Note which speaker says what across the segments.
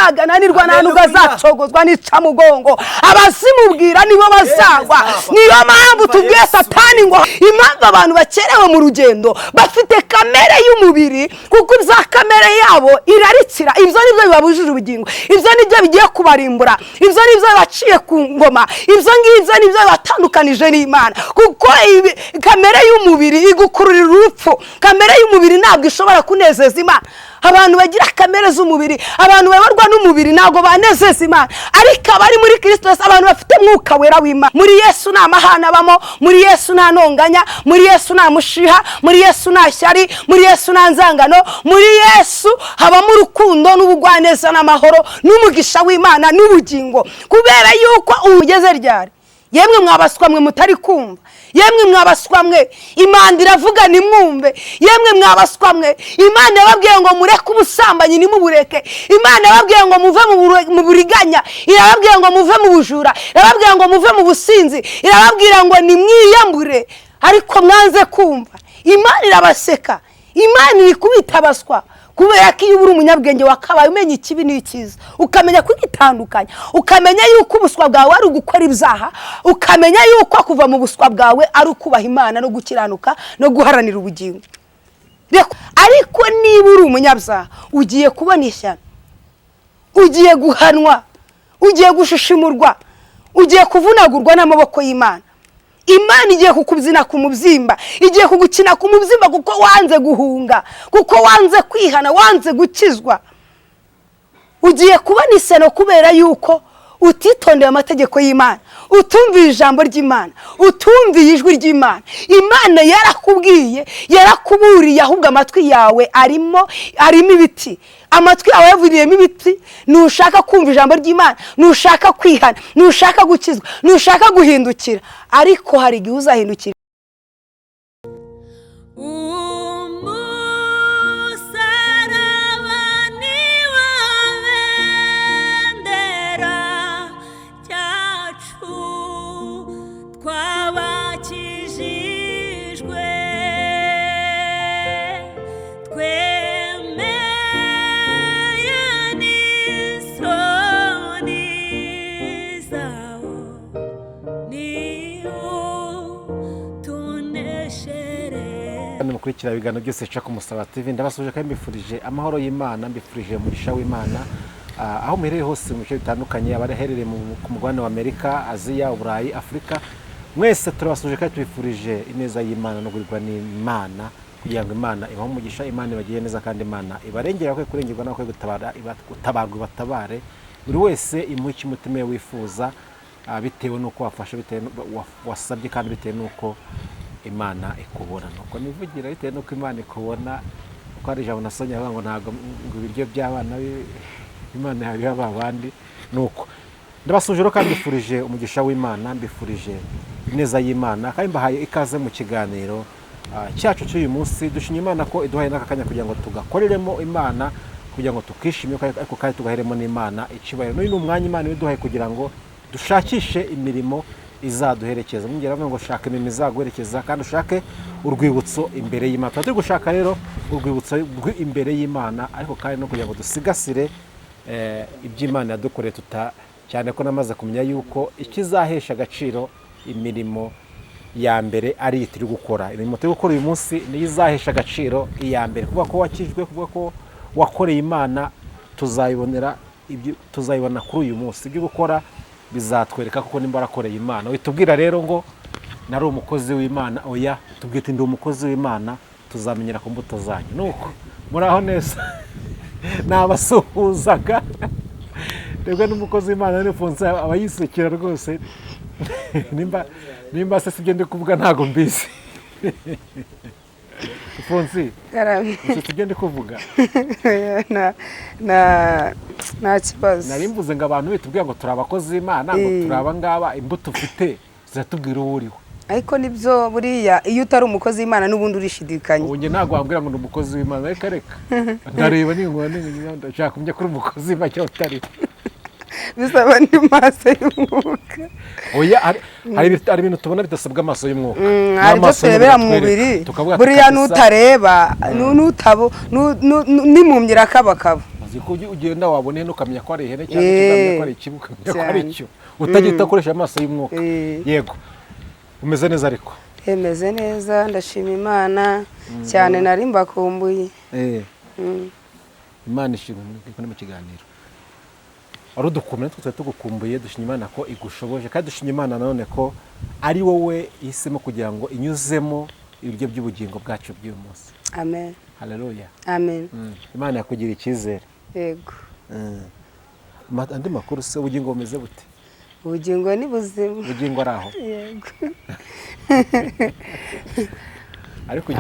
Speaker 1: azagananirwa nta nubwo azacogozwa nica mugongo abazimubwira nibo bazagwa niyo mpamvu tubwiye Satani ngo impamvu abantu bakerewe mu rugendo bafite kamere y'umubiri kuko za kamere yabo irarikira ibyo nibyo bibabujije ubugingo ibyo nibyo bigiye kubarimbura ibyo nibyo baciye ku ngoma ibyo ngibyo nibyo batandukanije n'Imana kuko kamere y'umubiri igukururira urupfu kamere y'umubiri ntabwo ishobora kunezeza Imana abantu bagira kamere z'umubiri abantu babarwa n'umubiri ntago banezeza Imana ariko abari muri Kristo abantu bafite mwuka wera w'Imana muri Yesu nta mahana bamo muri Yesu nta ntonganya muri Yesu nta mushiha muri Yesu nta shyari muri Yesu nta nzangano muri Yesu habamo urukundo n'ubugwaneza n'amahoro n'umugisha w'Imana n'ubugingo kubera yuko umugeze ryari yemwe mwabaswa mwe mutari kumva yemwe mwabaswa mwe Imana iravuga ni mwumve yemwe mwabaswa mwe Imana yababwiye ngo mureke ubusambanyi ni mubureke Imana yababwiye ngo muve mu buriganya irababwiye ngo muve mu bujura irababwiye ngo muve mu businzi irababwira ngo ni mwiyambure ariko mwanze kumva Imana irabaseka Imana iri kubitabaswa kubera ko iyo uri umunyabwenge wakabaye umenya ikibi n'ikiza ukamenya kwitandukanya ukamenya yuko ubuswa bwawe ari ugukora ibyaha ukamenya yuko kuva mu buswa bwawe ari ukubaha Imana no gukiranuka no guharanira ubugingo ariko niba uri umunyabyaha ugiye kubona ishyano ugiye guhanwa ugiye gushishimurwa ugiye kuvunagurwa n'amaboko y'Imana Imana igiye kukubyina ku mubyimba igiye kugukina ku mubyimba kuko wanze guhunga kuko wanze kwihana wanze gukizwa ugiye kubona iseno kubera yuko utitondeye amategeko y'Imana utumviye ijambo ry'Imana utumviye ijwi ry'Imana Imana yarakubwiye yarakuburiye ahubwo amatwi yawe arimo ibiti amatwi yawe yavuriyemo ibiti nushaka kumva ijambo ry'Imana nushaka kwihana nushaka gukizwa nushaka guhindukira ariko hari igihe uzahindukira
Speaker 2: mukurikira ibiganiro byose cyo kumusaba TV ndabasuje kandi mbifurije amahoro y'Imana mbifurije umugisha w'Imana aho muherereye hose mu bice bitandukanye abaherereye ku mugabane wa Amerika Aziya Uburayi Afrika mwese turabasuje kandi tubifurije ineza y'Imana no gurirwa n'Imana kugira ngo Imana ibahe umugisha Imana ibagiye neza kandi Imana ibarengera ko kurengerwa no gutabarwa batabare buri wese imuki mutima wifuza bitewe nuko wafashe bitewe wasabye kandi bitewe nuko Imana ikubona nuko nivugira bitewe nuko Imana ikubona ko ari ijambo nasonye ngo ntago ibiryo by'abana Imana yabiha abandi nuko ndabasuje kandi mbifurije umugisha w'Imana mbifurije ineza y'Imana kandi mbahaye ikaze mu kiganiro cyacu cy'uyu munsi dushimye Imana ko iduhaye n'akanya kugira ngo tugakoreremo Imana kugira ngo tukishime ariko kandi tugaheremo n'Imana ikibayiro n'uyu umwanya Imana iduhaye kugira ngo dushakishe imirimo izaduherekeza mungera ngo shaka imirimo izaguherekeza kandi ushake urwibutso imbere y'Imana turi gushaka rero urwibutso imbere y'Imana ariko kandi no kugira ngo dusigasire iby'Imana yadukoreye cyane ko namaze kumenya yuko ikizahesha agaciro imirimo ya mbere ari turi gukora imirimo turi gukora uyu munsi niyo izahesha agaciro iya mbere kuvuga ko wakijwe kuvuga ko wakoreye Imana tuzayibona kuri uyu munsi ibyo gukora bizatwereka kuko nimba arakoreye Imana witubwira rero ngo nari umukozi w'Imana oya tubwite ndi umukozi w'Imana tuzamenyera ku mbuto zanyu nuko muraho neza nabasuhuzaga rego n'umukozi w'Imana n'Fonse abayisekera rwose nimba se sibyo ndi kuvuga ntago mbizi Fonse sibyo ndi kuvuga
Speaker 1: na kibazo
Speaker 2: nari mvuze ngo abantu bitubwira ngo turabakozi b'Imana ngo turaba ngaba imbuto ufite ziratubwira uwo uriho
Speaker 1: ariko nibyo buriya iyo utari umukozi w'Imana n'ubundi urishidikanye
Speaker 2: ubu nge ntabwo wambwira ngo ndi umukozi w'Imana reka ndareba ndashaka kumenya kuri umukozi w'Imana cyangwa utari
Speaker 1: bisaba ndi maso y'umwuka
Speaker 2: oya hari ibintu tubona bidasabwa amaso y'umwuka
Speaker 1: hari ibyo turebera mu mubiri buriya nutareba n'impumyi irakabakaba
Speaker 2: uzi ko ugenda wabona ihene ukamenya ko ari ihene cyangwa ukamenya ko ari ikibu ukamenya ko ari icyo utagita ukoresha amaso y'umwuka. Yego, umeze neza ariko?
Speaker 1: Meze neza, ndashima Imana cyane, nari mbakumbuye.
Speaker 2: Imana ishimwe mu kiganiro. Wari udukumbuye, natwe twari tugukumbuye, dushimye Imana ko igushoboje, kandi dushimye Imana nanone ko ari wowe ihisemo kugira ngo inyuzemo ibiryo by'ubugingo bwacu by'uyu munsi.
Speaker 1: Amen.
Speaker 2: Haleluya.
Speaker 1: Amen.
Speaker 2: Imana yakugira icyizere.
Speaker 1: Yego.
Speaker 2: Andi makuru se, ubugingo bumeze bute?
Speaker 1: Ubugingo ni buzima.
Speaker 2: Ubugingo ari aho?
Speaker 1: Yego.
Speaker 2: Ariko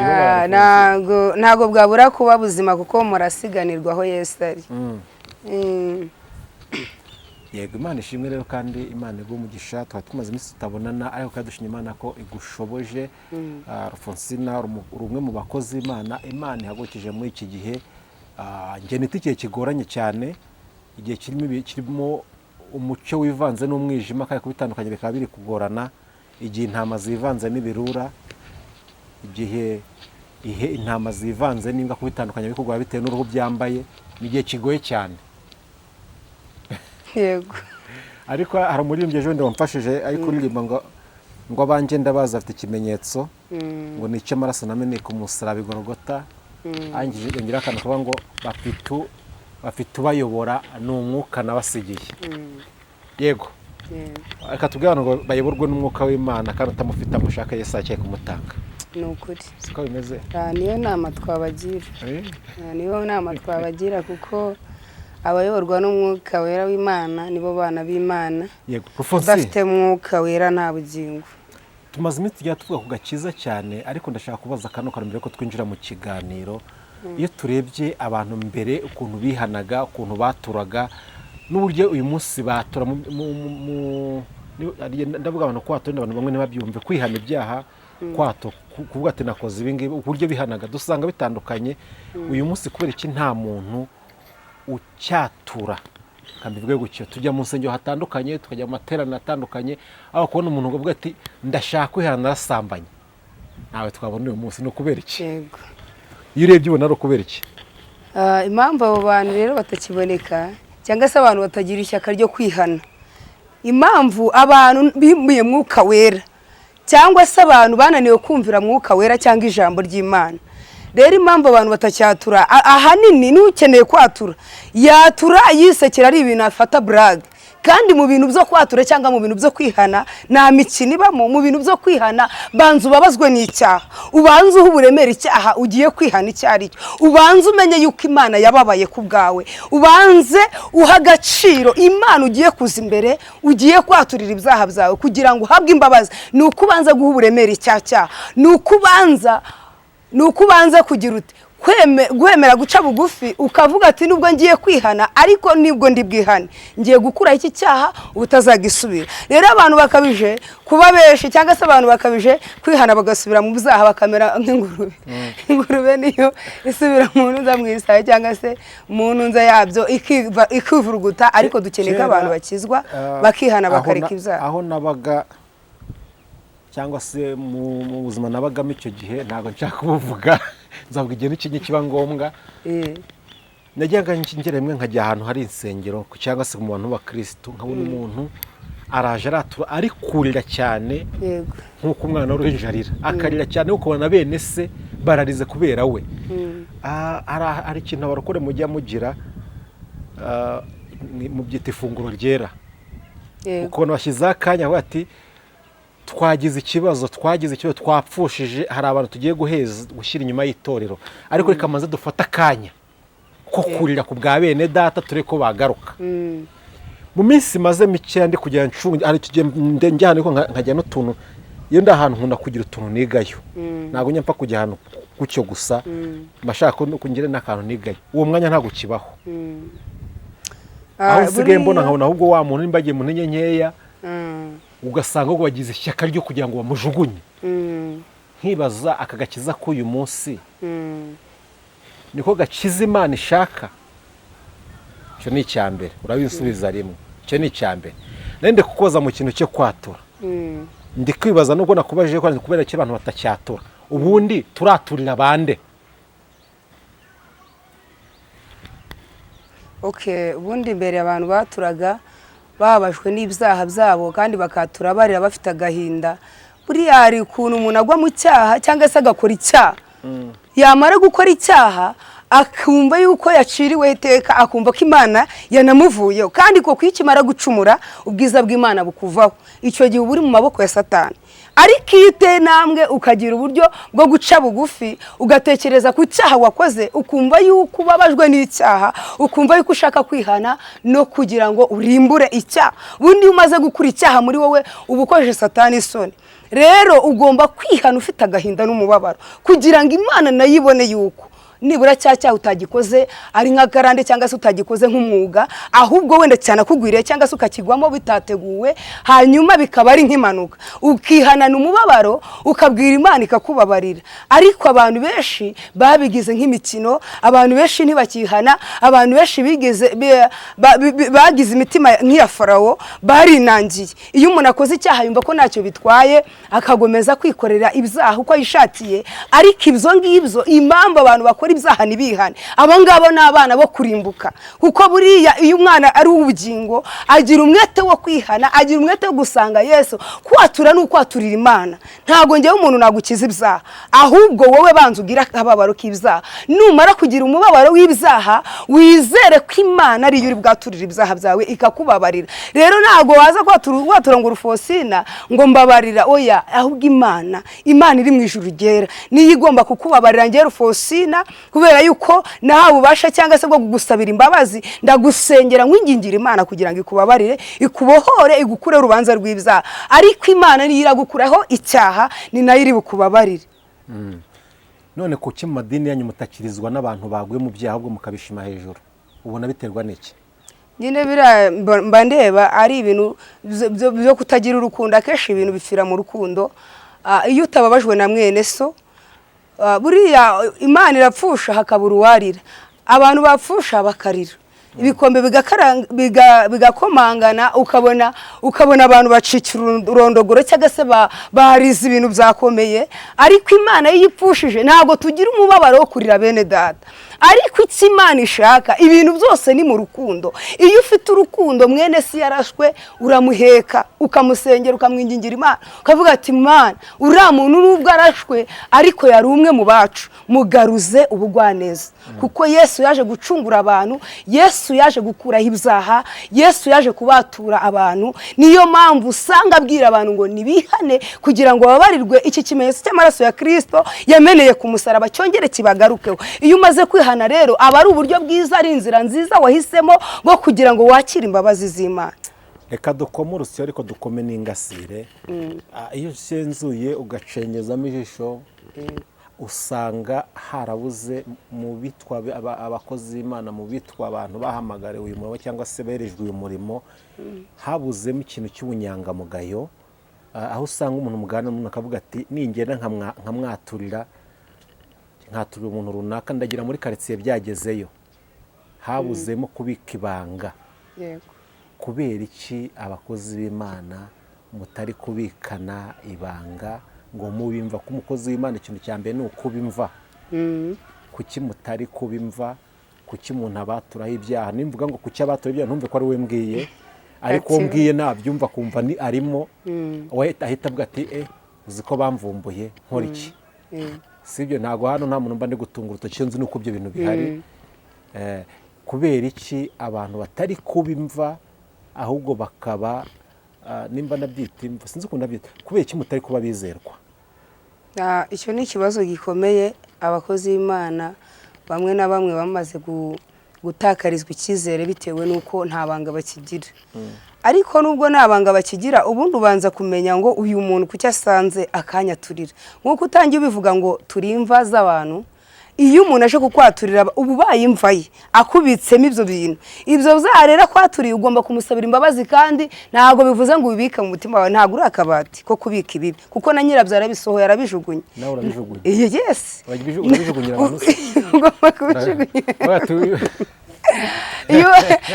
Speaker 1: ntago bwabura kuba buzima kuko murasiganirwa aho Yesu ari.
Speaker 2: Yego, Imana ishimwe rero, kandi Imana iguha umugisha. Twari tumaze iminsi tutabonana, ariko kandi dushimye Imana ko igushoboje. Alphonsina uri umwe mu bakozi Imana ihagurukije muri iki gihe. Njye nita igihe kigoranye cyane, igihe kirimo umucyo wivanze n'umwijima, kandi kubitandukanye bikaba biri kugorana. Igihe intama zivanze n'ibirura, igihe intama zivanze n'imbwa, kubitandukanye bikugora bitewe n'uruhu byambaye, ni igihe kigoye cyane.
Speaker 1: Yego.
Speaker 2: Ariko hari umuririmbyi ejo bundi wamfashije ari kuririmba ngo abanjye ndabazi afite ikimenyetso, ngo ni icy'amaraso nameneye ku musaraba i Golgotha. Yongera akantu kuvuga ngo bafite ubayobora, ni umwuka nabasigiye. Yego, reka tubwire ngo bayoborwe n'umwuka w'Imana, kandi utamufite amushaka Yesu agiye kumutanga.
Speaker 1: Ni ukuri.
Speaker 2: Siko bimeze?
Speaker 1: Niyo nama twabagira. Niyo nama twabagira kuko abayoborwa n'umwuka wera w'Imana nibo bana b'Imana.
Speaker 2: Yego,
Speaker 1: bafite umwuka wera nta bugingo.
Speaker 2: Tumaze iminsi tujya tuvuga ku gakiza cyane, ariko ndashaka kubaza kano mbere ko twinjira mu kiganiro. Iyo turebye abantu mbere ukuntu bihanaga, ukuntu baturaga, n'uburyo uyu munsi batura, ndavuga abantu kwatura, abantu bamwe ntibabyumve, kwihana ibyaha, kuvuga ati nakoze ibi ngibi, uburyo bihanaga dusanga bitandukanye. Uyu munsi kubera iki nta muntu ucyatura? Kandi bivuge gutyo, tujya mu nsengero hatandukanye, tukajya mu materaniro atandukanye, aho kubona umuntu ngo avuga ati ndashaka kwihana narasambanye. Nawe twabona uyu munsi, ni ukubera iki?
Speaker 1: Yego.
Speaker 2: Iyo urebye ubona ari ukubera iki?
Speaker 1: Impamvu abo bantu rero batakiboneka, cyangwa se abantu batagira ishyaka ryo kwihana, impamvu abantu bimbuye mwuka wera, cyangwa se abantu bananiwe kumvira mwuka wera cyangwa ijambo ry'Imana. Rero impamvu abantu batacyatura, ahanini n'ukeneye kwatura yatura yisekera ari ibintu afata brag, kandi mu bintu byo kwatura cyangwa mu bintu byo kwihana nta mikino ibamo. Mu bintu byo kwihana banza ubabazwe n'icyaha, ubanze uburemera icyaha ugiye kwihana icyo ari cyo, ubanze umenye yuko Imana yababaye ku bwawe, ubanze uha agaciro Imana ugiye kuza imbere, ugiye kwaturira ibyaha byawe kugira ngo uhabwe imbabazi. Ni uko ubanza guha uburemera icyaha, ni uko ubanza kugira uti gwemera guca bugufi, ukavuga ati nubwo ngiye kwihana, ariko nibwo ndi bwihane, ngiye gukura iki cyaha utazagisubira. Rero abantu bakabije kuba benshi, cyangwa se abantu bakabije kwihana bagasubira mu byaha, bakamera nk'ingurube. Ingurube niyo isubira mu ntuza mu isaha, cyangwa se mu ntuza yabyo ikivuruguta, ariko dukeneye ko abantu bakizwa bakihana bakareka ibyaha.
Speaker 2: Aho nabaga cyangwa se mu buzima nabagamo icyo gihe, ntabwo nshaka kubuvuga, nzavuga igihe n'ikinyi kiba ngombwa. Najyaga ngera rimwe nkajya ahantu hari insengero cyangwa se mu bantu b'abakristo, nkabona umuntu araje aratura, ari kurira cyane, nk'uko umwana w'uruhinja arira, akarira cyane, ukabona bene se bararize kubera we. Hari ikintu abarokore mujya mugira, mubyita ifunguro ryera, ukabona bashyizeho akanya aho ati twagize ikibazo, twapfushije, hari abantu tugiye gushyira inyuma y'itorero, ariko reka maze dufata akanya ko kurira ku bwa bene data, ture ko bagaruka. Mu minsi maze mike ndi kugira ncunga, ari njya ahantu nkajya n'utuntu, iyo ndi ahantu nkunda kugira utuntu nigayo, ntabwo nyapfa kujya ahantu gutyo gusa, mbashaka ko ngire n'akantu nigayo. Uwo mwanya ntabwo kibaho, aho nsigaye mbona nkabona ahubwo wa muntu nimba agiye mu ntege nkeya, ugasanga ngo bagize ishyaka ryo kugira ngo bamujugunye. Nkibaza aka gakiza k'uyu munsi niko gakiza Imana ishaka? Icyo ni icya mbere, urabisubiza rimwe. Icyo ni icya mbere. Nende kukoza mu kintu cyo kwatura, ndi kwibaza nubwo nakubajije ko kubera ko abantu batacyatura, ubundi turaturira bande?
Speaker 1: ubundi mbere abantu baturaga bababajwe n'ibyaha byabo kandi bakatura barira bafite agahinda. Buriya hari ukuntu umuntu agwa mu cyaha cyangwa se agakora icyaha, yamara gukora icyaha akumva yuko yaciriwe iteka, akumva ko Imana yanamuvuyeho, kandi ko kwikimara gucumura ubwiza bw'Imana bukuvaho. Icyo gihe uba uri mu maboko ya Satani. Ariko iyo uteye intambwe ukagira uburyo bwo guca bugufi, ugatekereza ku cyaha wakoze, ukumva yuko ubabajwe n'icyaha, ukumva yuko ushaka kwihana no kugira ngo urimbure icyaha. Ubundi umaze gukura icyaha muri wowe uba ukojeje Satani isoni. Rero ugomba kwihana ufite agahinda n'umubabaro kugira ngo Imana nayo ibone yuko nibura cyaha utagikoze ari nk'akarande cyangwa se utagikoze nk'umwuga, ahubwo wenda cyane akugwiriye cyangwa se ukakigwamo bitateguwe, hanyuma bikaba ari nk'impanuka. Ukihanana umubabaro ukabwira Imana ikakubabarira. Ariko abantu benshi babigize nk'imikino, abantu benshi ntibakihana, abantu benshi bagize imitima nk'iya Farawo, barinangiye. Iyo umuntu akoze icyaha yumva ko ntacyo bitwaye, akagomeza kwikorera ibyaha uko yishatiye. Ariko ibyo ngibyo impamvu abantu bakora ibyaha ntibihane, abo ngabo ni abana bo kurimbuka. Kuko buriya iyo umwana ari ubugingo agira umwete wo kwihana, agira umwete wo gusanga Yesu. Kwatura ni ukwaturira Imana. Ntabwo njyewe umuntu nagukiza ibyaha, ahubwo wowe banza ugira akababaro k'ibyaha. Numara kugira umubabaro w'ibyaha, wizere ko Imana ariyo uri bwaturira ibyaha byawe ikakubabarira. Rero ntabwo waza kwatura ngo Rufosina ngo mbabarira, oya, ahubwo Imana iri mu ijuru ryera niyo igomba kukubabarira. Njye Rufosina, kubera yuko nahawe ububasha cyangwa se bwo kugusabira imbabazi, ndagusengera nkwingingira Imana kugira ngo ikubabarire, ikubohore, igukure urubanza rw'ibyaha. Ariko Imana niyo iragukuraho icyaha, ni nayo iri bukubabarire.
Speaker 2: None kuki mu madini yanyu mutakirizwa n'abantu baguye mu byaha ahubwo mukabishima hejuru? Ubona biterwa n'iki?
Speaker 1: Nyine mba ndeba ari ibintu byo kutagira urukundo. Akenshi ibintu bipfira mu rukundo. Iyo utababajwe na mwene so, buriya Imana irapfusha hakabura uwarira. Abantu bapfusha bakarira, ibikombe bigakomangana, ukabona abantu bacikira urondogoro cyangwa se barize ibintu byakomeye. Ariko Imana iyo ipfushije ntabwo tugira umubabaro wo kurira bene data. Ariko icyo Imana ishaka ibintu byose ni mu rukundo. Iyo ufite urukundo, mwene si yarashwe uramuheka, ukamusengera, ukamwingingira Imana, ukavuga ati Imana, uriya muntu nubwo arashwe ariko yari umwe mu bacu, mugaruze ubugwaneza. Kuko Yesu yaje gucungura abantu, Yesu yaje gukuraho ibyaha, Yesu yaje kubatura abantu. Niyo mpamvu usanga abwira abantu ngo nibihane kugira ngo babarirwe iki kimenyetso cy'amaraso ya Kristo yameneye ku musaraba cyongere kibagarukeho. Iyo umaze kwihana rero aba ari uburyo bwiza, ari inzira nziza wahisemo bwo kugira ngo wakire imbabazi z'Imana.
Speaker 2: Reka dukome urusyo ariko dukome n'ingasire. Iyo usenzuye ugacengezamo ijisho, usanga harabuze mu bitwa abakozi b'Imana, mu bitwa abantu bahamagariwe uyu murimo cyangwa se berejwe uyu murimo, habuzemo ikintu cy'ubunyangamugayo. Aho usanga umuntu mugana n'umuntu akavuga ati ningenda nkamwaturira umuntu runaka, ndagira muri quartier byagezeyo. Habuzemo kubika ibanga. Kubera iki abakozi b'Imana mutari kubikana ibanga ngo mubimva ko umukozi w'Imana ikintu cya mbere ni ukubimva? Kuki mutari kubimva? Kuki umuntu abaturaho ibyaha? Nimvuga ngo kuki abaturaho ibyaha ntumve ko ari we mbwiye, ariko mbwiye nabyumva kumva ni arimo, we ahita avuga ati uzi ko bamvumbuye nkora iki? Sibyo, ntago hano nta muntu mba ndi gutunga urutoki, nzi nuko ibyo bintu bihari. Kubera iki abantu batari kubimva ahubwo bakaba nimba nabyita imva, sinzi ukuntu nabyita, kubera iki mutari kuba bizerwa?
Speaker 1: Icyo ni ikibazo gikomeye. Abakozi b'Imana bamwe na bamwe bamaze gutakarizwa icyizere bitewe n'uko nta banga bakigira. Ariko nubwo nta banga bakigira, ubundi ubanza kumenya ngo uyu muntu kuki asanze akanyaturira. Nk'uko utangiye ubivuga ngo turi imva z'abantu. Iyo umuntu aje kukwaturira ubu bayimva ye akubitsemo ibyo bintu, ibyo byarera kwaturiye ugomba kumusabira imbabazi, kandi ntago bivuze ngo ubibike mu mutima wawe. Ntago uri akabati ko kubika ibibi, kuko na nyirabyo arabisohoye, arabijugunye.
Speaker 2: Nawe urabijugunye?
Speaker 1: Yes,
Speaker 2: urabijugunyira abantu se?
Speaker 1: ugomba kubijugunya.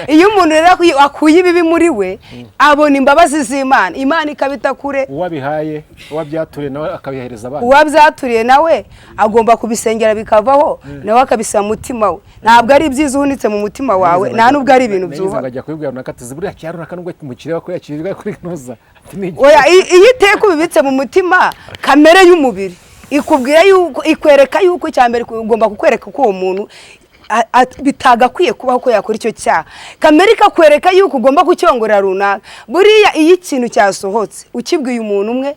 Speaker 1: iyo umuntu rero akuye ibibi muri we abona imbabazi z'Imana, Imana ikabita kure.
Speaker 2: Uwabihaye, uwabyaturiye nawe akabihereza abandi.
Speaker 1: Uwabyaturiye nawe agomba kubisengera bikavaho, nawe akabisa mu mutima we. Ntabwo ari ibyiza uhunitse mu mutima wawe, nta nubwo ari ibintu byuba.
Speaker 2: Ngajya kubibwira nakatize buriya cyaro nakanubwo kimukire ko yakirirwa kuri noza.
Speaker 1: Oya, iyo iteka ubibitse mu mutima, kamere y'umubiri ikubwira yuko, ikwereka yuko cyambere ugomba kukwereka ko uwo muntu bitagakwiye kubaho ko yakora icyo cyaha. Kamere ikakwereka yuko ugomba kucyongorera runaka. Buriya iyo ikintu cyasohotse ukibwiye umuntu umwe,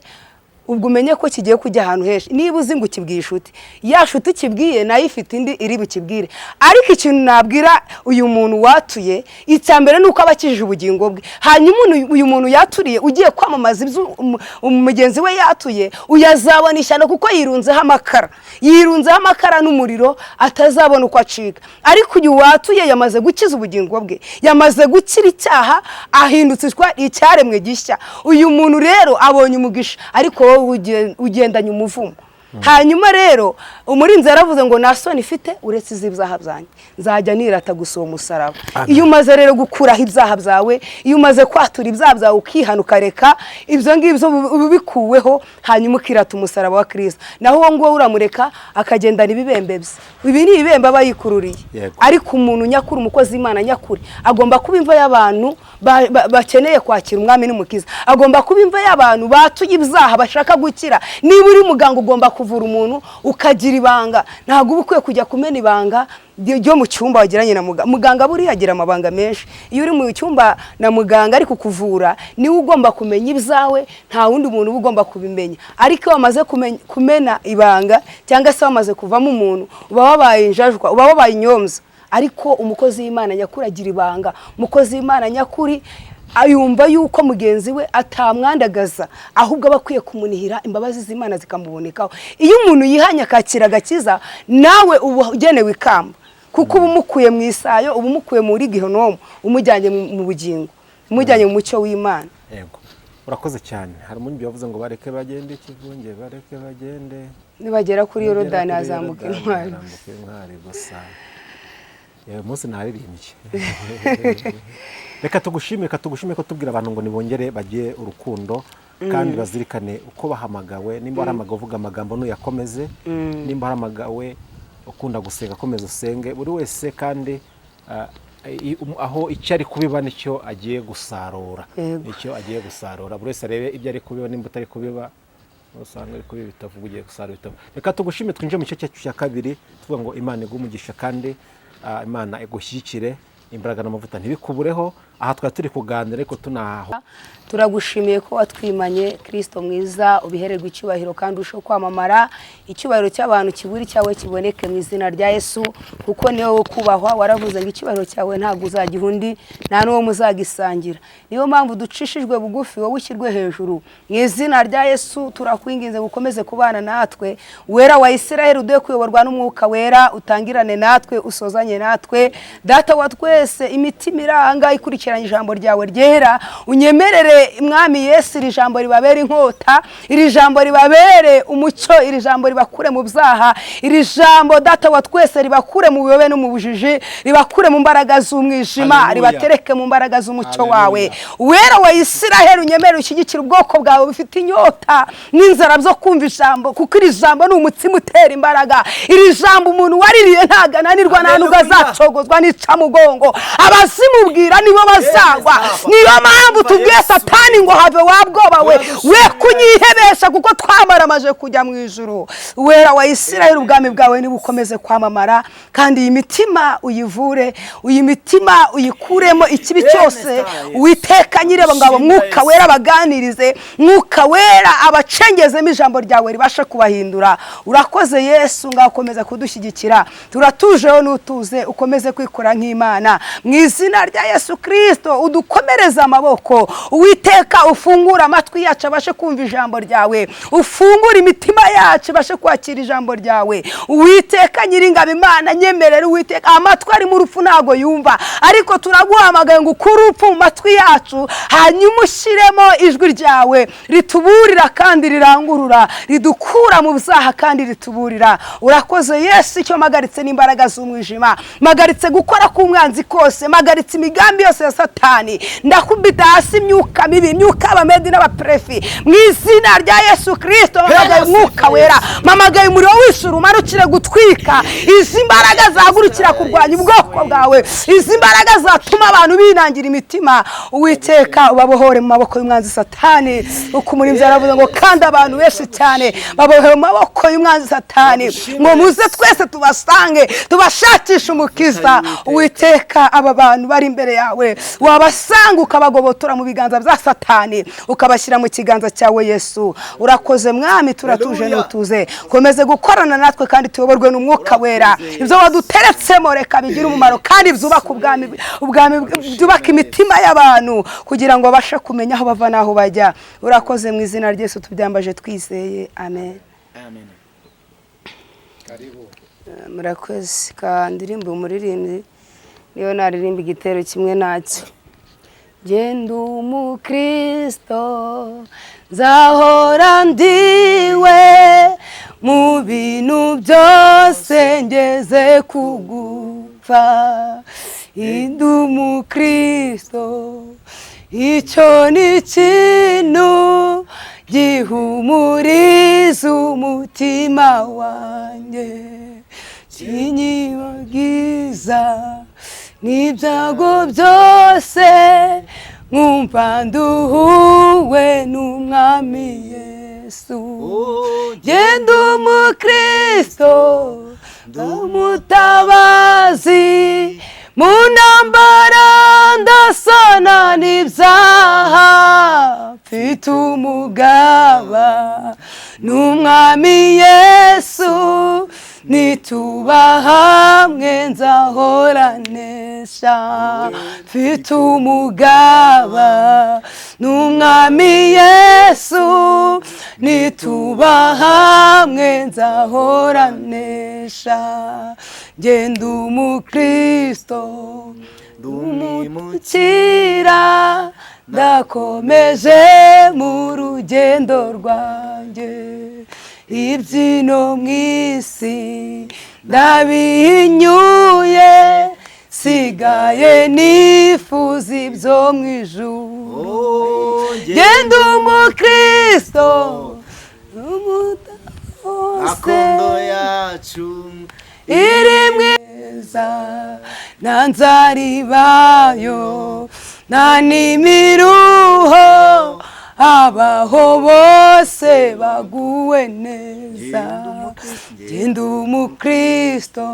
Speaker 1: ubwo umenye ko kigiye kujya ahantu henshi. Niba uzi ngo ukibwiye inshuti, ya nshuti ukibwiye nayo ifite indi iri bukibwire. Ariko ikintu nabwira uyu muntu watuye, icyambere nuko abakijije ubugingo bwe. Hanyuma uyu muntu yaturiye ugiye kwamamaza ibyo umugenzi we yatuye, uyazabona ishyano kuko yirunzeho amakara n'umuriro atazabona uko acika. Ariko uyu watuye yamaze gukiza ubugingo bwe, yamaze gukira icyaha, ahindutse icyaremwe gishya. Uyu muntu rero abonye umugisha, ariko ugendanye umuvumo. Hanyuma rero umurinzi yaravuze ngo nta soni ifite uretse iz'ibyaha byanjye, nzajya nirata gusa uwo musaraba. Iyo umaze rero gukuraho ibyaha byawe, iyo umaze kwatura ibyaha byawe ukihana ukareka ibyo ngibyo ubikuweho, hanyuma ukirata umusaraba wa Kristo, naho uwo nguwo uramureka akagendana ibibembe bye. Ibi ni ibibembe aba yikururiye. Ariko umuntu nyakuri, umukozi w'Imana nyakuri, agomba kuba imva y'abantu bakeneye kwakira umwami n'umukiza. Agomba kuba imva y'abantu batuye ibyaha bashaka gukira. Niba uri muganga ugomba kuvura umuntu ukagira ibanga, ntabwo uba ukwiye kujya kumena ibanga ryo mu cyumba wagiranye na muganga. Muganga buriya agira amabanga menshi. Iyo uri mu cyumba na muganga ari kukuvura, niwe ugomba kumenya ibyawe, nta wundi muntu uba ugomba kubimenya. Ariko iyo wamaze kumena ibanga cyangwa se wamaze kuvamo umuntu, uba wabaye injajwa, uba wabaye inyombya. Ariko umukozi w'Imana nyakuri agira ibanga. Umukozi w'Imana nyakuri ayumva yuko mugenzi we atamwandagaza, ahubwo aba akwiye kumunihira, imbabazi z'Imana zikamubonekaho. Iyo umuntu yihanye akakira agakiza, nawe uba ugenewe ikamba, kuko uba umukuye mu isayo, uba umukuye muri gihenomu, umujyanye mu bugingo, umujyanye mu mucyo w'Imana.
Speaker 2: Yego, urakoze cyane. Hari umuntu yavuze ngo bareke bagende ikivunge, bareke bagende,
Speaker 1: nibagera kuri Yorodani azamuka intwari
Speaker 2: gusa. Yewe munsi naririmbye. Reka tugushimire ko tubwira abantu ngo nibongere bagiye urukundo, kandi bazirikane uko bahamagawe. Nimba haramagawe uvuga amagambo nuyakomeze, nimba haramagawe ukunda gusenga komeza usenge. Buri wese kandi aho icyo ari kubiba nicyo agiye gusarura. Buri wese arebe ibyo ari kubiba, nimba utari kubiba usanga ari kubiba bitavuga ugiye gusarura bitavuga. Reka tugushimire, twinjire mu gice cya kabiri tuvuga ngo Imana igumugisha kandi Imana igushyikire, imbaraga n'amavuta ntibikubureho. Aha twari turi kuganira ariko tunaho.
Speaker 1: Turagushimiye ko watwimanye Kristo mwiza, ubihererwa icyubahiro kandi usho kwamamara. Icyubahiro cy'abantu kiburi cyawe kiboneke mu izina rya Yesu, kuko niwe wo kubahwa. Waravuze ngo icyubahiro cyawe ntabwo uzagihundi, nta n'uwo muzagisangira. Niyo mpamvu ducishijwe bugufi, wowe ushyirwe hejuru. Mu izina rya Yesu turakwinginze gukomeze kubana natwe. Wera wa Isiraheli, uduhe kuyoborwa n'Umwuka Wera, utangirane natwe, usozanye natwe. Data wa twese, imitima iranga ikurikiranye ijambo ryawe ryera, unyemerere Mwami Yesu iri jambo ribabere inkota, iri jambo ribabere umucyo, iri jambo ribakure mu byaha, iri jambo Data wa twese ribakure mu biyobe no mu bujiji, ribakure mu mbaraga z'umwijima, ribatereke mu mbaraga z'umucyo wawe. Wera wa Isiraheli, unyemerere ushyigikire ubwoko bwawe bufite inyota n'inzara byo kumva ijambo, kuko iri jambo ni umutsima utera imbaraga. Iri jambo umuntu waririye ntagananirwa, nta nubwo azacogozwa n'icamugongo. Abazimubwira nibo bazagwa. Niyo mpamvu tubwiye Satani ngo have wabwoba we kunyihebesha, kuko twamaramaje kujya mu ijuru. Wera wa Isiraheli, ubwami bwawe nibukomeze kwamamara, kandi iyi mitima uyivure, iyi mitima uyikuremo ikibi cyose. Uwiteka nyireba ngabo, Mwuka Wera abaganirize, Mwuka Wera abacengezemo ijambo ryawe ribasha kubahindura. Urakoze Yesu, ngakomeza kudushyigikira. Turatujeho n'utuze, ukomeze kwikora nk'Imana, mu izina rya Yesu Kristo. Kristo udukomereza amaboko. Uwiteka ufungura amatwi yacu abashe kumva ijambo ryawe, ufungura imitima yacu abashe kwakira ijambo ryawe. Uwiteka Nyiringabo Imana, nyemerera Uwiteka, amatwi ari mu rupfu ntago yumva, ariko turaguhamagaye ngo ukure urupfu mu matwi yacu, hanyuma ushyiremo ijwi ryawe rituburira kandi rirangurura, ridukura mu byaha kandi rituburira. Urakoze Yesu, icyo magaritse n'imbaraga z'umwijima, magaritse gukora k'umwanzi kose, magaritse imigambi yose ya Satani. Ndakubita hasi imyuka mibi, imyuka abamedi n'abaprefi, mu izina rya Yesu Kristo. Mamagaye Umwuka Wera, mamagaye umuriro w'ijuru umanukire gutwika izi mbaraga zahagurukira kurwanya ubwoko bwawe, izi mbaraga zatuma abantu binangira imitima. Uwiteka ubabohore mu maboko y'umwanzi Satani, uko Umurinzi yaravuze ngo kandi abantu benshi cyane babohewe mu maboko y'umwanzi Satani, ngo muze twese tubasange tubashakisha umukiza. Uwiteka aba bantu bari imbere yawe wabasanga ukabagobotora mu biganza bya Satani, ukabashyira mu kiganza cyawe Yesu. Urakoze Mwami, turatuje n'utuze, komeze gukorana natwe kandi tuyoborwe n'Umwuka Wera. Ibyo waduteretsemo reka bigira umumaro kandi byubaka ubwami byubaka imitima y'abantu kugira ngo babashe kumenya aho bava n'aho bajya. Urakoze mu izina rya Yesu tubyambaje twizeye, amen.
Speaker 3: Amen.
Speaker 1: Murakoze. Kandirimba umuririmbyi niyo naririmba igitero kimwe nacyo. Genda umukristo nzahora ndiwe, mu bintu byose ngeze kugupfa. Ndi umukristo, icyo ni ikintu gihumuriza umutima wanjye, kinyibagiza n'ibyago byose, nkumva nduhuwe n'Umwami Yesu. Genda umukristo ndamutabazi, mu ntambara ndasana n'ibyaha, mfite umugaba n'Umwami Yesu, nituba hamwe nzahoranesha. Mfite umugaba n'Umwami Yesu, nituba hamwe nzahoranesha. Genda umukristo ndumukira, ndakomeje mu rugendo rwanjye. Ibyino mu isi ndabihinyuye, sigaye nifuza ibyo mu ijuru. Genda umukristo
Speaker 3: Akondo yacu
Speaker 1: iri mwiza, nta nzara ibayo, nta n'imiruho, abaho bose baguwe neza. Genda umukristo,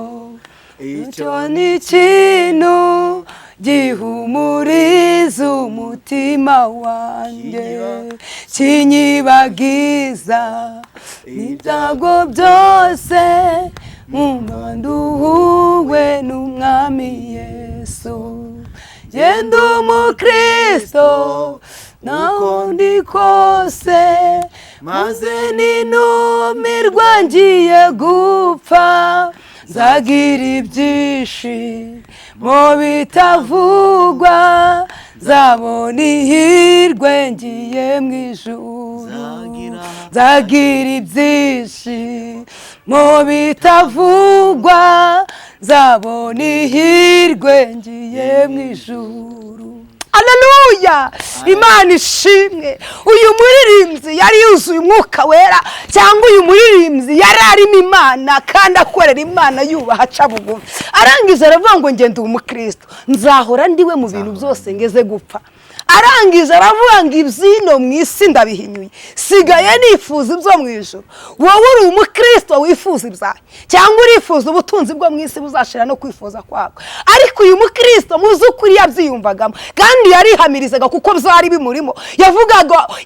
Speaker 1: icyo ni ikintu gihumuriza umutima wanjye, kinyibagiza n'ibyago byose, nkumva nduhuwe n'Umwami Yesu. Genda umukristo naho ndi kose, maze ninumirwa ngiye gupfa, nzagira ibyishimo bitavugwa, nzabona ihirwe ngiye mu ijuru. Nzagira ibyishimo bitavugwa, nzabona ihirwe ngiye mu ijuru. Haleluya! Imana ishimwe. Uyu muririmbyi yari yuzuye Umwuka Wera, cyangwa uyu muririmbyi yari arimo Imana kandi akorera Imana yubaha aca bugufi. Arangije aravuga ngo ngende umukristo nzahora ndiwe mu bintu byose ngeze gupfa. arangije aravuga ngo ibyino mu isi ndabihinyuye, sigaye nifuza ibyo mu ijuru. Wowe uri umukristo wifuza ibyawe, cyangwa urifuza ubutunzi bwo mu isi buzashira no kwifuza kwako. Ariko uyu mukristo muzi ukuri yabyiyumvagamo kandi yarihamirizaga kuko byari bimurimo.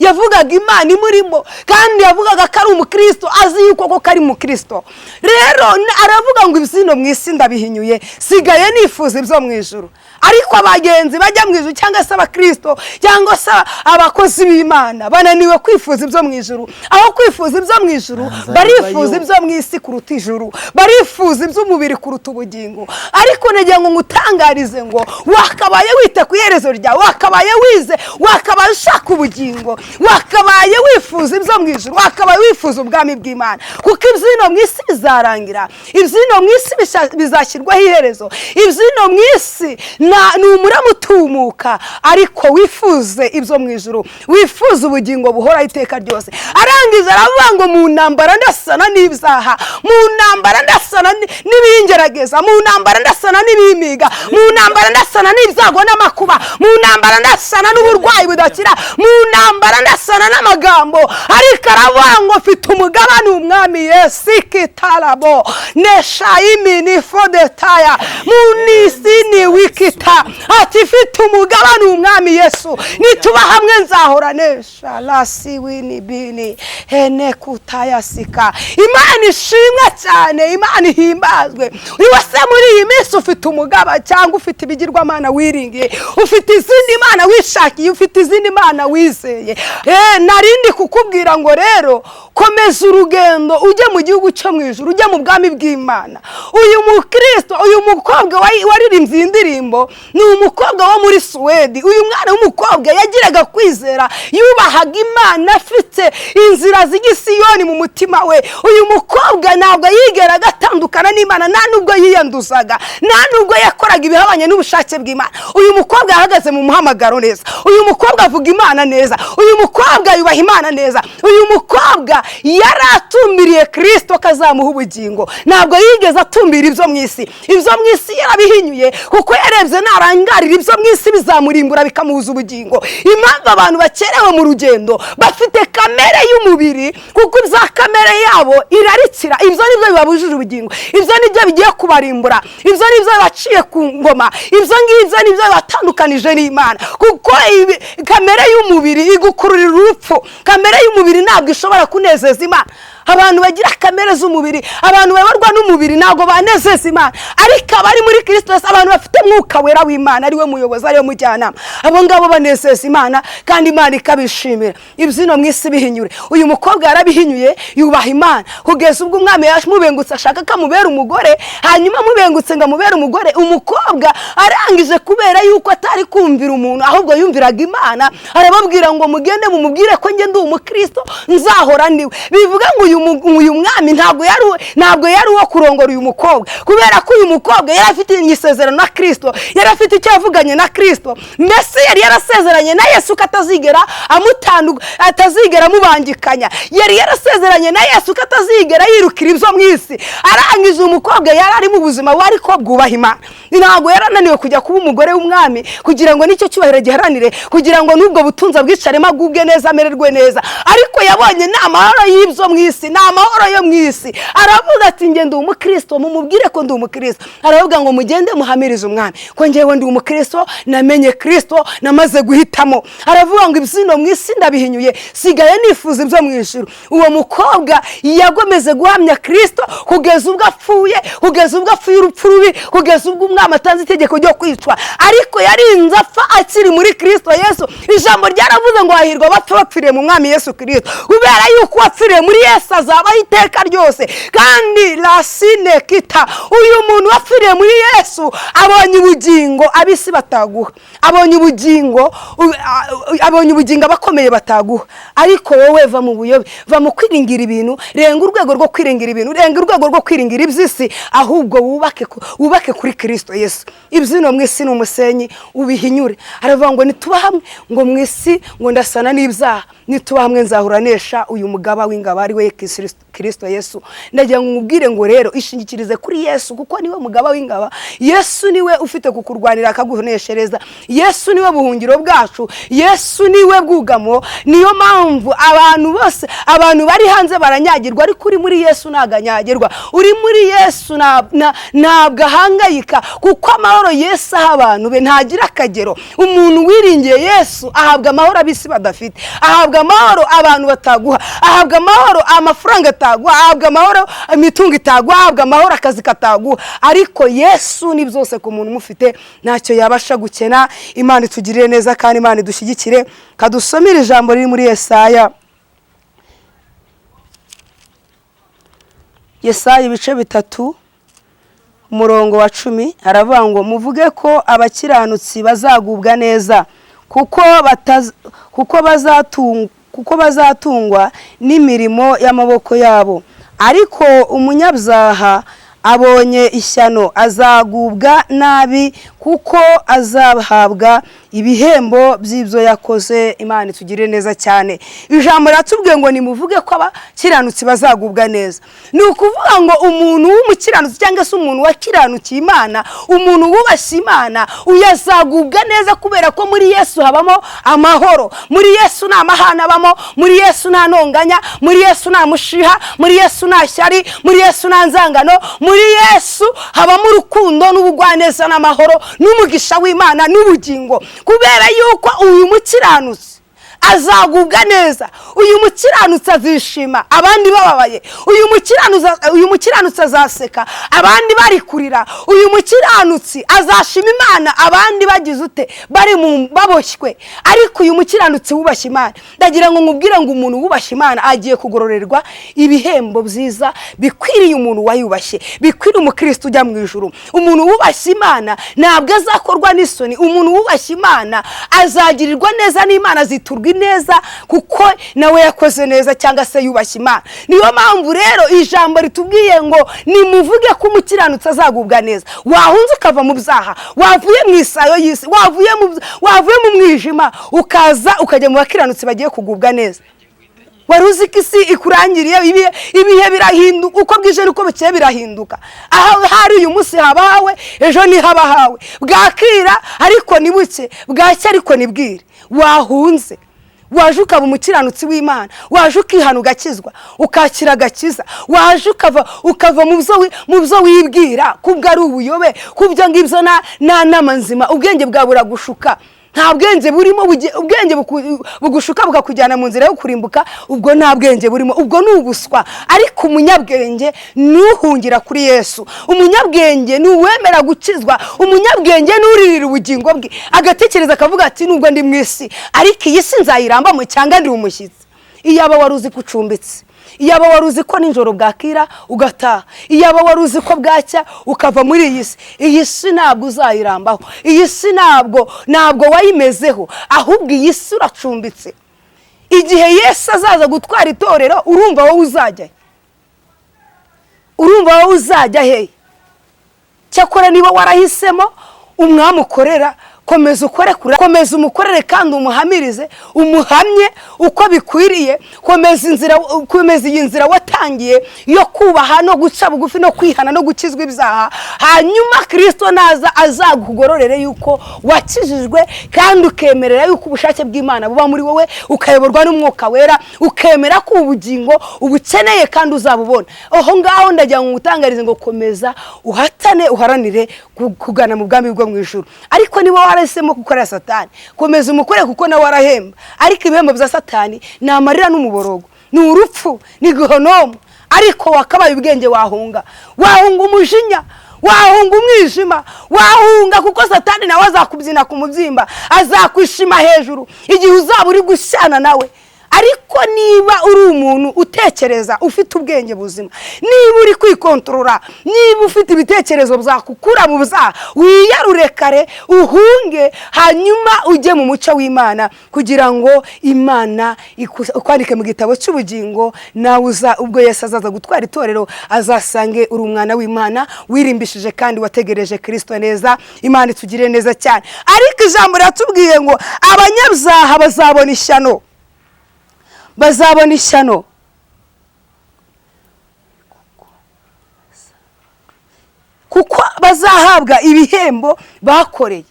Speaker 1: Yavugaga Imana imurimo kandi yavugaga ko ari umukristo azi yuko koko ari mukristo. Rero aravuga ngo ibyino mu isi ndabihinyuye, sigaye nifuza ibyo mu ijuru. Ariko abagenzi bajya mu ijuru cyangwa se abakristo cyangwa se abakozi b'Imana bananiwe kwifuza ibyo mu ijuru. Aho kwifuza ibyo mu ijuru barifuza ibyo mu isi kuruta ijuru, barifuza iby'umubiri kuruta ubugingo. Ariko nagira ngo ngutangarize ngo wakabaye wita ku iherezo ryawe, wakabaye wize, wakabaye ushaka ubugingo, wakabaye wifuza ibyo mu ijuru, wakabaye wifuza ubwami bw'Imana. Kuko ibyino mu isi bizarangira, ibyino mu isi bizashyirwaho iherezo. Ibyino mu isi ni umurama utumuka, ariko wifuze ibyo mu ijuru, wifuza ubugingo buhoraho iteka ryose. Arangiza aravuga ngo mu ntambara ndasana n'ibyaha, mu ntambara ndasana n'ibingerageza, mu ntambara ndasana n'ibimiga, mu ntambara ndasana n'ibyago n'amakuba, mu ntambara ndasana n'uburwayi budakira, mu ntambara ndasana n'amagambo. Ariko aravuga ngo mfite umugabane umwami Yesu kitarabo neshayimini fodetaya munisini wikita, ati mfite umugabane umwami Yesu, nituba hamwe nzahora nesha lasi wini bini hene kutayasika. Imana ishimwe cyane, Imana ihimbazwe. Wese muri iyi minsi ufite umugaba cyangwa ufite ibigirwamana wiringiye, ufite izindi mana wishakiye, ufite izindi mana wizeye. Narindi kukubwira ngo rero komeza urugendo ujye mu gihugu cyo mu ijuru, ujye mu bwami bw'Imana. Uyu mukristo, uyu mukobwa waririmbye indirimbo ni umukobwa wo muri Suwedi. Uyu mwana w'umukobwa yagiraga kwizera, yubahaga Imana, afite inzira z'igisiyoni mu mutima we. Uyu mukobwa ntabwo yigeraga atandukana n'Imana, nta nubwo yiyanduzaga, nta nubwo yakoraga ibihabanye n'ubushake bw'Imana. Uyu mukobwa yahagaze mu muhamagaro neza, uyu mukobwa avuga Imana neza, uyu mukobwa yubaha Imana neza. Uyu mukobwa yaratumbiriye Kristo kazamuha ubugingo, ntabwo yigeze atumbira ibyo mu isi. Ibyo mu isi yarabihinyuye kuko yarebye narangarira ibyo mu isi bizamurimbura bikamuhuza ubugingo. Impamvu abantu bakerewe mu rugendo bafite kamere y'umubiri, kuko ibya kamere yabo irarikira. Ibyo nibyo bibabujije ubugingo, ibyo nibyo bigiye kubarimbura, ibyo nibyo baciye ku ngoma, ibyo ngibyo nibyo bibatandukanije n'Imana. Kuko kamere y'umubiri igukururira urupfu, kamere y'umubiri ntabwo ishobora kunezeza Imana. Abantu bagira kamere z'umubiri, abantu babarwa n'umubiri ntabwo banezeza Imana. Ariko abari muri Kristo, abantu bafite mwuka wera w'Imana, ari we muyobozi, ari we mujyanama, abo ngabo banezeza Imana kandi Imana ikabishimira. Ibyino mu isi bihinyure. Uyu mukobwa yarabihinyuye, yubaha Imana kugeza ubwo umwami yamubengutse ashaka ko amubera umugore. Hanyuma amubengutse ngo amubere umugore, umukobwa arangije kubera yuko atari kumvira umuntu ahubwo yumviraga Imana, arababwira ngo mugende mumubwire ko nge ndi umukristo nzahora ndiwe. Bivuga ngo uyu mwami ntabwo yari uwo kurongora uyu mukobwa, kubera ko uyu mukobwa yari afite isezerano na Kristo, yari afite icyo yavuganye na Kristo. Mbese yari yarasezeranye na Yesu ko atazigera amubangikanya, yari yarasezeranye na Yesu ko atazigera yirukira ibyo mu isi. Arangije umukobwa yari ari mu buzima wari ko bwubaha Imana, ntabwo yarananiwe kujya kuba umugore w'umwami kugira ngo nicyo cyubahiro giharanire, kugira ngo n'ubwo butunza bwicaremo agubwe neza, amererwe neza. Ariko yabonye ni amahoro y'ibyo mu isi, ni amahoro yo mu isi. Aravuga ati nge ndi umukristo, mumubwire ko ndi umukristo. Aravuga ngo mugende muhamirize umwami ko ngewe ndi umukristo, namenye Kristo, namaze guhitamo. Aravuga ngo ibyino mu isi ndabihinyuye, sigaye nifuza ibyo mu ijuru. Uwo mukobwa yagomeze guhamya Kristo kugeza ubwo apfuye, kugeza ubwo apfuye urupfu rubi, kugeza ubwo umwami atanze itegeko ryo kwicwa. Ariko yarinze apfa akiri muri Kristo Yesu. Ijambo ryaravuze ngo hahirwa abapfa bapfiriye mu mwami Yesu Kristo, kubera yuko wapfiriye muri Yesu azabaho iteka ryose. Kandi lasine kita, uyu muntu wapfiriye muri Yesu abonye ubugingo abisi bataguha, abonye ubugingo abakomeye bataguha. Ariko wowe va mu buyobe, va mu kwiringira ibintu, renga urwego rwo kwiringira ibintu, renga urwego rwo kwiringira iby'isi, ahubwo wubake kuri Kristo Yesu. Ibyino mu isi ni umusenyi, ubihinyure. Aravuga ngo nituba hamwe, ngo mu isi ngo ndasana n'ibyaha, nituba hamwe nzahuranesha uyu mugaba w'ingabo ari we Kristo. Kristo Yesu. Ndagira ngo nkubwire ngo rero ishingikirize kuri Yesu kuko niwe mugaba w'ingaba. Yesu niwe ufite kukurwanira akaguneshereza. Yesu niwe buhungiro bwacu. Yesu niwe bwugamo. Niyo mpamvu abantu bose, abantu bari hanze baranyagirwa, ariko uri muri Yesu naganyagirwa. Uri muri Yesu ntabwo ahangayika kuko amahoro Yesu aha abantu be ntagira akagero. Umuntu wiringiye Yesu ahabwa amahoro abisi badafite, ahabwa amahoro abantu bataguha, ahabwa amahoro amafaranga ataguha, ahabwa amahoro imitungo itaguha, ahabwa amahoro akazi kataguha. Ariko Yesu ni byose ku muntu umufite, ntacyo yabasha gukena. Imana itugirire neza kandi Imana idushyigikire. Kadusomere ijambo riri muri Yesaya. Yesaya ibice 3 umurongo wa 10 haravuga ngo muvuge ko abakiranutsi bazagubwa neza kuko bazatungwa n'imirimo y'amaboko yabo, ariko umunyabyaha abonye ishyano azagubwa nabi kuko azahabwa ibihembo by'ibyo yakoze. Imana itugirire neza cyane. Ijambo ratubwiye ngo nimuvuge ko abakiranutsi bazagubwa neza. Ni ukuvuga ngo umuntu w'umukiranutsi cyangwa se umuntu wakiranukiye Imana, umuntu wubashye Imana, uyazagubwa neza kubera ko muri Yesu habamo amahoro. Muri Yesu nta mahana abamo, muri Yesu nta ntonganya, muri Yesu nta mushiha, muri Yesu nta shyari, muri Yesu nta nzangano. Muri Yesu habamo urukundo n'ubugwaneza n'amahoro n'umugisha w'Imana n'ubugingo. Kubera yuko uyu mukiranutsi azagubwa neza, uyu mukiranutsi azishima abandi bababaye, uyu mukiranutsi azaseka abandi bari kurira, uyu mukiranutsi azashima Imana abandi bagize ute bari baboshywe. Ariko uyu mukiranutsi wubashye Imana, ndagira ngo nkubwire ngo umuntu wubashye Imana agiye kugororerwa ibihembo byiza bikwiriye umuntu wayubashye, bikwiriye umukristo ujya mu ijuru. Umuntu wubashye Imana ntabwo azakorwa n'isoni. Umuntu wubashye Imana azagirirwa neza n'Imana ziturwa neza kuko nawe yakoze neza cyangwa se yubashye Imana. Niyo mpamvu rero ijambo ritubwiye ngo nimuvuge ko umukiranutsi azagubwa neza. Wahunze ukava mu byaha, wavuye mu isayo y'isi, wavuye mu mwijima, ukaza ukajya mu bakiranutsi bagiye kugubwa neza. Waruzi ko isi ikurangiriye, ibihe birahinduka, uko bwije uko bukeye birahinduka. Aho hari uyu munsi haba hawe, ejo ni haba hawe. Bwakira ariko ni buke, bwacya ariko ni bwire. Wahunze waje ukaba umukiranutsi w'Imana, waje ukihana ugakizwa, ukakira agakiza, waje ukava mu byo wibwira kubwo ari ubuyobe, kubyo ngibyo na nama nzima. Ubwenge bwabura gushuka, nta bwenge burimo. Ubwenge bugushuka bukakujyana mu nzira yo kurimbuka, ubwo nta bwenge burimo, ubwo ni ubuswa. Ariko umunyabwenge nuhungira kuri Yesu, umunyabwenge nuwemera gukizwa, umunyabwenge nuririra ubugingo bwe, agatekereza akavuga ati nubwo ndi mu isi ariko iyi si nzayirambamo cyangwa ndi umushyitsi. Iyaba waruzi kucumbitse, iyaba waruzi ko ninjoro bwakira ugataha, iyaba waruzi ko bwacya ukava muri iyi si. Iyi si ntabwo uzayirambaho, iyi si ntabwo wayimezeho, ahubwo iyi si uracumbitse. Igihe Yesu azaza gutwara itorero, urumva wowe uzajya he? Cyakora niba warahisemo umwami ukorera, komeza ukore kure, komeza umukorere kandi umuhamirize, umuhamye uko bikwiriye. Komeza iyi nzira watangiye yo kubaha no guca bugufi no kwihana no gukizwa ibyaha. Hanyuma Kristo naza azagugororere yuko wakijijwe kandi ukemerera yuko ubushake bw'Imana buba muri wowe, ukayoborwa n'Umwuka Wera, ukemera ko ubugingo ubukeneye kandi uzabubona. Aho ngaho ndagira ngo ngutangarize ngo komeza uhatane, uharanire kugana mu bwami bwo mu ijuru. Ariko niba warahisemo gukorera Satani, komeza umukore kuko nawe arahemba. Ariko ibihembo bya Satani ni amarira n'umuborogo, ni urupfu, ni Gehonomu. Ariko wakabaye ubwenge wahunga umujinya, wahunga umwijima, wahunga kuko Satani nawe azakubyina ku mubyimba, azakwishima hejuru igihe uzaba uri gushyana nawe. Ariko niba uri umuntu utekereza, ufite ubwenge buzima, niba uri kwikontorora, niba ufite ibitekerezo byakukura mu byaha, wiyarure kare, uhunge, hanyuma ujye mu mucyo w'Imana kugira ngo Imana ikwandike mu gitabo cy'ubugingo. Nawe ubwo Yesu azaza gutwara itorero, azasange uri umwana w'Imana wirimbishije kandi wategereje Kristo neza. Imana itugirire neza cyane. Ariko ijambo ratubwiye ngo abanyabyaha bazabona ishyano, bazabona ishyano. kuko bazahabwa ibihembo bakoreye.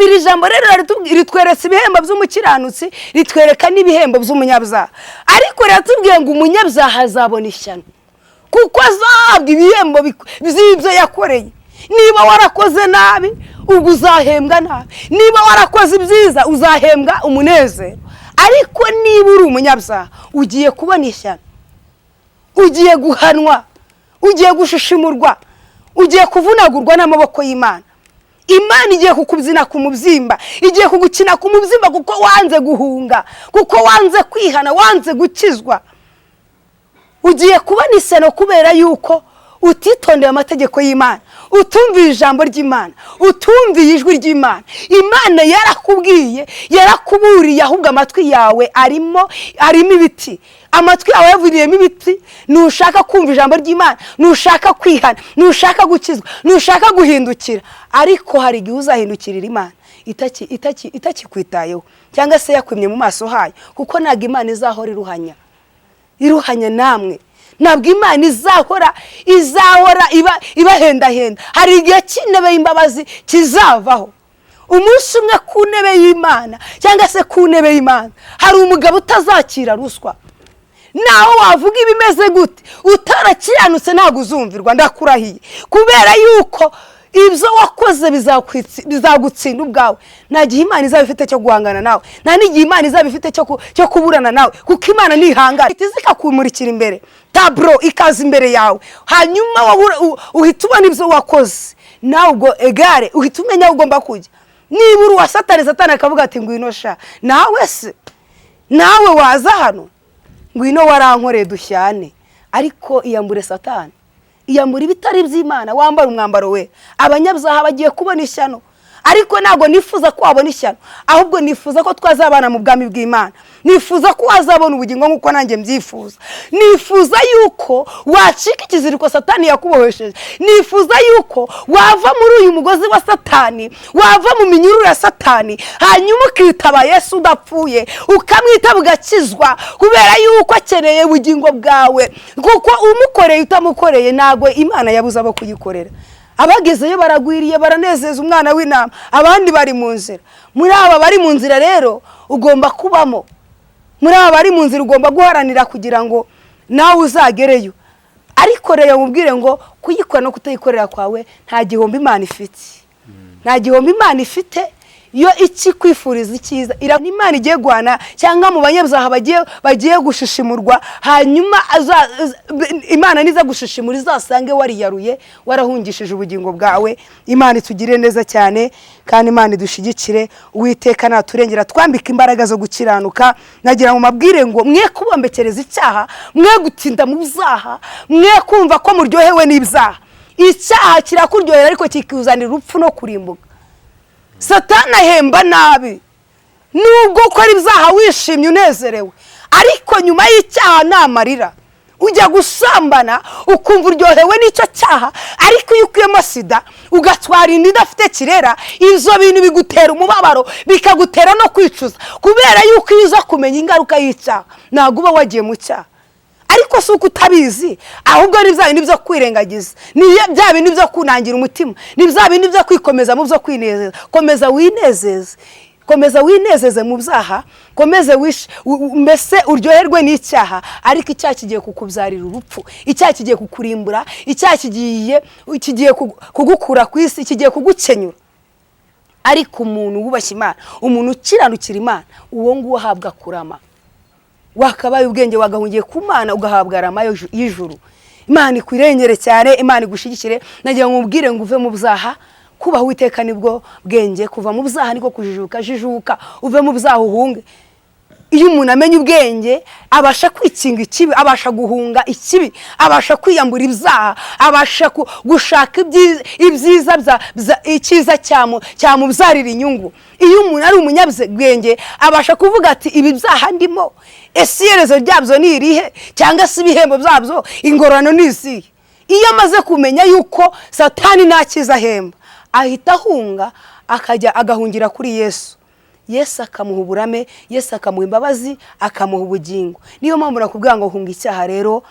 Speaker 1: Iri jambo rero ritweretse ibihembo by'umukiranutsi, ritwereka n'ibihembo by'umunyabyaha. Ariko riratubwiye ngo umunyabyaha azabona ishyano kuko azahabwa ibihembo by'ibyo yakoreye. Niba warakoze nabi ubwo uzahembwa nabi, niba warakoze ibyiza uzahembwa umunezero. Ariko niba uri umunyabyaha ugiye kubona ishyano, ugiye guhanwa, ugiye gushishimurwa, ugiye kuvunagurwa n'amaboko y'Imana. Imana igiye kukubyina ku mubyimba, igiye kugukina ku mubyimba kuko wanze guhunga, kuko wanze kwihana, wanze gukizwa. Ugiye kubona ishyano kubera yuko utitondeye amategeko y'Imana, utumviye ijambo ry'Imana, utumviye ijwi ry'Imana. Imana yarakubwiye, yarakuburiye, ahubwo amatwi yawe arimo ibiti. Amatwi yawe yavuriyemo ibiti. Nushaka kumva ijambo ry'Imana, nushaka kwihana, nushaka gukizwa, nushaka guhindukira. Ariko hari igihe uzahindukirira Imana itakikwitayeho, cyangwa se yakwimye mu maso hayo, kuko ntabwo Imana izahora iruhanya namwe. Ntabwo Imana izahora ibahendahenda. Hari igihe cy'intebe y'imbabazi kizavaho. Umunsi umwe ku ntebe y'Imana, cyangwa se ku ntebe y'Imana, hari umugabo utazakira ruswa. Naho wavuga ibimeze gute, utarakiranutse ntabwo uzumvirwa, ndakurahiye. Kubera yuko ibyo wakoze bizagutsinda ubwawe. Nta gihe Imana izaba ifite cyo guhangana nawe, nta n'igihe Imana izaba ifite cyo kuburana nawe, kuko Imana ntihangana. Itizika kumurikira imbere, taburo ikaza imbere yawe, hanyuma uhita ubona ibyo wakoze. Nawe ubwo egare uhita umenya aho ugomba kujya. Niba uri uwa Satani, Satani akavuga ati ngwino sha, nawe waza hano, ngwino warankoreye dushyane. Ariko iyambure Satani, iyambura ibitari by'Imana, wambara umwambaro we. Abanyabyaha bagiye kubona ishyano, ariko ntabwo nifuza ko wabona ishyano, ahubwo nifuza ko twazabana mu bwami bw'Imana. Nifuza ko wazabona ubugingo nk'uko nanjye mbyifuza. Nifuza yuko wacika ikiziriko Satani yakubohesheje. Nifuza yuko wava muri uyu mugozi wa Satani, wava mu minyururu ya Satani, hanyuma ukitaba Yesu udapfuye, ukamwita bugakizwa, kubera yuko akeneye ubugingo bwawe. Kuko umukoreye utamukoreye ntabwo Imana yabuze abo kuyikorera. Abagezeyo baragwiriye, baranezeza umwana w'intama, abandi bari mu nzira. Muri aba bari mu nzira rero ugomba kubamo. Muri aba bari mu nzira ugomba guharanira kugira ngo nawe uzagereyo. Ariko rero mubwire ngo kuyikora no kutayikorera kwawe nta gihombo Imana ifite. Nta gihombo Imana ifite. Yo iki kwifuriza icyiza. Imana igiye guhana, cyangwa mu banyabyaha bagiye gushishimurwa, hanyuma Imana niza gushishimura izasange wariyaruye, warahungishije ubugingo bwawe. Imana itugire neza cyane, kandi Imana idushigikire. Uwiteka naturengera, twambika imbaraga zo gukiranuka. Nagira mu mabwire ngo mwe kubombekereza icyaha, mwe gutinda mu byaha, mwe kumva ko muryohewe n'ibyaha. Icyaha kirakuryohera ariko kikuzanira urupfu no kurimbuka. Satani ahemba nabi, nubwo ukora ibyaha wishimye unezerewe, ariko nyuma y'icyaha ni amarira. Ujya gusambana ukumva uryohewe n'icyo cyaha, ariko iyo ukuyemo sida ugatwara inda idafite kirera, ibyo bintu bigutera umubabaro, bikagutera no kwicuza, kubera yuko iyo uza kumenya ingaruka y'icyaha ntabwo uba wagiye mu cyaha. Ariko si uko utabizi, ahubwo ni bya bintu byo kwirengagiza, ni bya bintu byo kunangira umutima, ni bya bintu byo kwikomeza mu byo kwinezeza. Komeza winezeze, komeza winezeze mu byaha, komeze mbese uryoherwe n'icyaha. Ariko icyaha kigiye kukubyarira urupfu, icyaha kigiye kukurimbura, icyaha kigiye kugukura ku isi, kigiye kugukenyura. Ariko umuntu wubashye Imana, umuntu ukiranukira Imana, uwo nguwo ahabwa kurama. Wakabaye ubwenge wagahungiye ku Mana, ugahabwa rama y'ijuru. Imana ikwirengere cyane, Imana igushigikire. Nagira ngo mubwire ngo uve mu byaha, kubaho Uwiteka nibwo bwenge, kuva mu byaha niko jijuka, uve mu byaha uhunge. Iyo umuntu amenya ubwenge abasha kwikinga ikibi, abasha guhunga ikibi, abasha kwiyambura ibyaha, abasha gushaka ibyiza icyiza cyamubyarira inyungu. Iyo umuntu ari umunyabwenge abasha kuvuga ati ibi byaha ndimo, ese iherezo ryabyo ni irihe, cyangwa se ibihembo byabyo ingororano ni izihe. Iyo amaze kumenya yuko Satani nta cyiza ahemba, ahita ahunga akajya agahungira kuri Yesu. Yesu akamuha uburame, Yesu akamuha imbabazi, akamuha ubugingo. Niyo mpamvu nakubwira ngo hunga icyaha rero,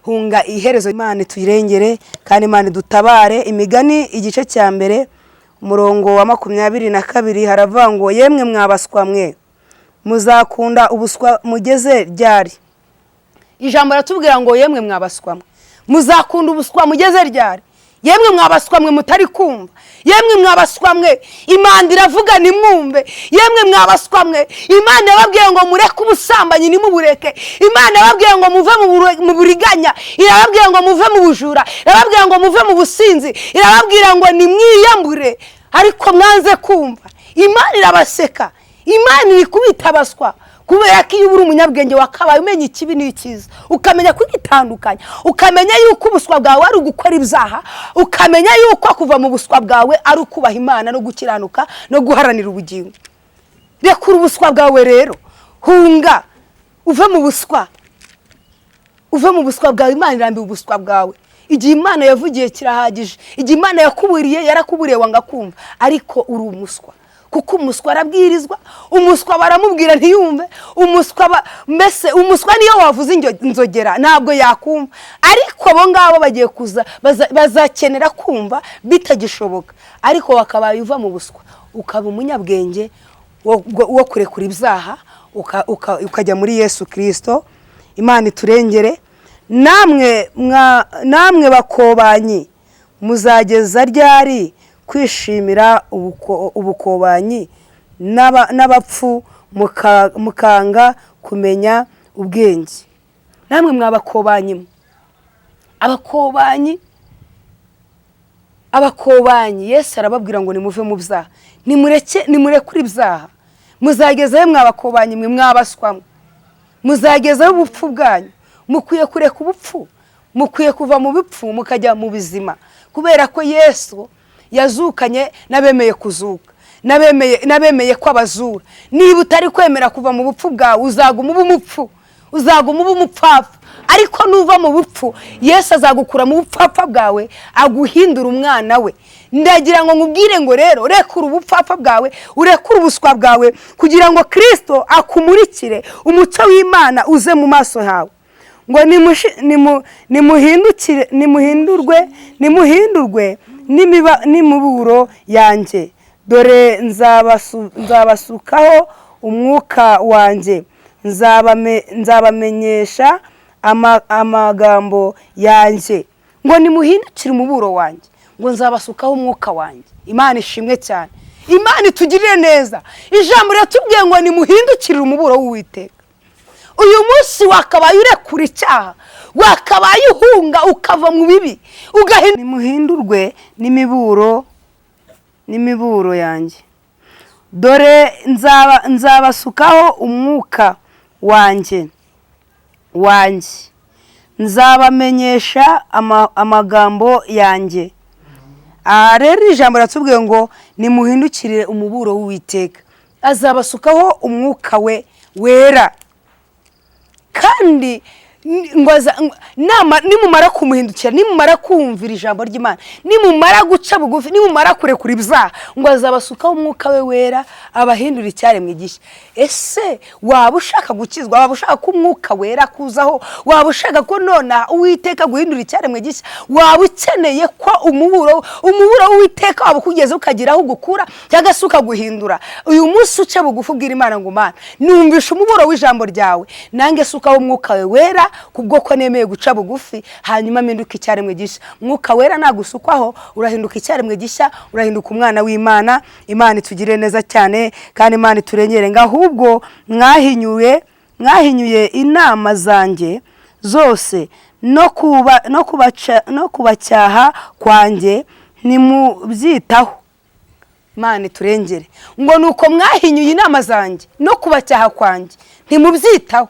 Speaker 1: hunga iherezo. Imana tuyirengere kandi Imana dutabare. Imigani igice cya mbere umurongo wa 22 haravuga ngo yemwe mwabaswa mwe muzakunda ubuswa mugeze ryari. Ijambo ratubwira ngo yemwe mwabaswa mwe muzakunda ubuswa mugeze ryari. Yemwe mwabaswa mwe mutari kumva, yemwe mwabaswa mwe Imana iravuga nimwumve, yemwe mwabaswa mwe Imana yababwiye ngo mureke ubusambanyi nimubureke, Imana yababwiye ngo muve mu buriganya, irababwiye ngo muve mu bujura, irababwiye ngo muve mu businzi, irababwira ngo nimwiyambure, ariko mwanze kumva. Imana irabaseka, Imana iri kubitabaswa kubera ko iyo uri umunyabwenge wakabaye umenya ikibi n'ikiza, ukamenya kwigitandukanya, ukamenya yuko ubuswa bwawe ari ugukora ibyaha, ukamenya yuko kuva mu buswa bwawe ari ukubaha Imana no gukiranuka no guharanira ubugingo. Rekura ubuswa bwawe rero, hunga uve mu buswa, uve mu buswa bwawe. Imana irambiwe ubuswa bwawe. Igihe Imana yavugiye kirahagije, igihe Imana yakuburiye yarakuburiye wanga kumva, ariko uri umuswa. Kuko umuswa arabwirizwa, umuswa baramubwira ntiyumve, umuswa mbese umuswa niyo wavuze inzogera ntabwo yakumva, ariko abo ngabo bagiye kuza bazakenera kumva bitagishoboka, ariko wakabaye uva mu buswa ukaba umunyabwenge wo kurekura ibyaha ukajya muri Yesu Kristo. Imana iturengere. Namwe bakobanyi muzageza ryari kwishimira ubukobanyi n'abapfu mukanga kumenya ubwenge. Namwe mwabakobanyi, abakobanyi Yesu arababwira ngo nimuve mu byaha, nimurekure ibyaha. Muzagezayo mwabakobanyi mwe mwabaswamwe, muzagezayo ubupfu bwanyu. Mukwiye kureka ubupfu, mukwiye kuva mu bipfu mukajya mu bizima, kubera ko Yesu yazukanye nabemeye kuzuka, nabemeye ko abazura. Niba utari kwemera kuva mu bupfu bwawe uzaguma uba umupfu, uzaguma uba umupfapfa, ariko nuva mu bupfu Yesu azagukura mu bupfapfa bwawe aguhindura umwana we. Ndagira ngo nkubwire ngo rero rekura ubupfapfa bwawe, urekura ubuswa bwawe kugira ngo Kristo akumurikire umucyo w'Imana uze mu maso hawe. Ngo nimuhindurwe n'imiburo yanjye, dore nzabasukaho umwuka wanjye, nzabamenyesha amagambo yanjye. Ngo nimuhindukire umuburo wanjye, ngo nzabasukaho umwuka wanjye. Imana ishimwe cyane, Imana itugirire neza. Ijambo riratubwiye ngo nimuhindukire umuburo w'Uwiteka. Uyu munsi wakabaye urekura icyaha, wakabaye uhunga ukava mu bibi, nimuhindurwe n'imiburo yanjye, dore nzabasukaho umwuka wanjye, nzabamenyesha amagambo yanjye. Rero ijambo riratubwiye ngo nimuhindukire umuburo w'Uwiteka, azabasukaho umwuka we wera. Kandi nimumara kumuhindukira, nimumara kumvira ijambo ry'Imana, nimumara guca bugufi, nimumara kurekura ibyaha, ngo azabasukaho umwuka we wera abahindura icyaremwe gishya. Ese waba ushaka gukizwa? Waba ushaka ko umwuka wera kuzaho? Waba ushaka ko nona Uwiteka guhindura icyaremwe gishya? Waba ukeneye ko umuburo w'Uwiteka waba kugeze ukagira aho gukura cyangwa se ukaguhindura? Uyu munsi uce bugufi ubwira Imana ngo Mana, numvisha umuburo w'ijambo ryawe, nange sukaho umwuka we wera kubwo ko nemeye guca bugufi, hanyuma mpinduka icyaremwe gishya. Mwuka wera nagusukwaho urahinduka icyaremwe gishya, urahinduka umwana w'Imana. Imana itugire neza cyane kandi Imana iturengere. Ngahubwo mwahinyuye inama zanjye zose no kubacyaha kwanjye ntimubyitaho. Imana iturengere. Ngo nuko mwahinyuye inama zanjye no kubacyaha kwanjye ntimubyitaho.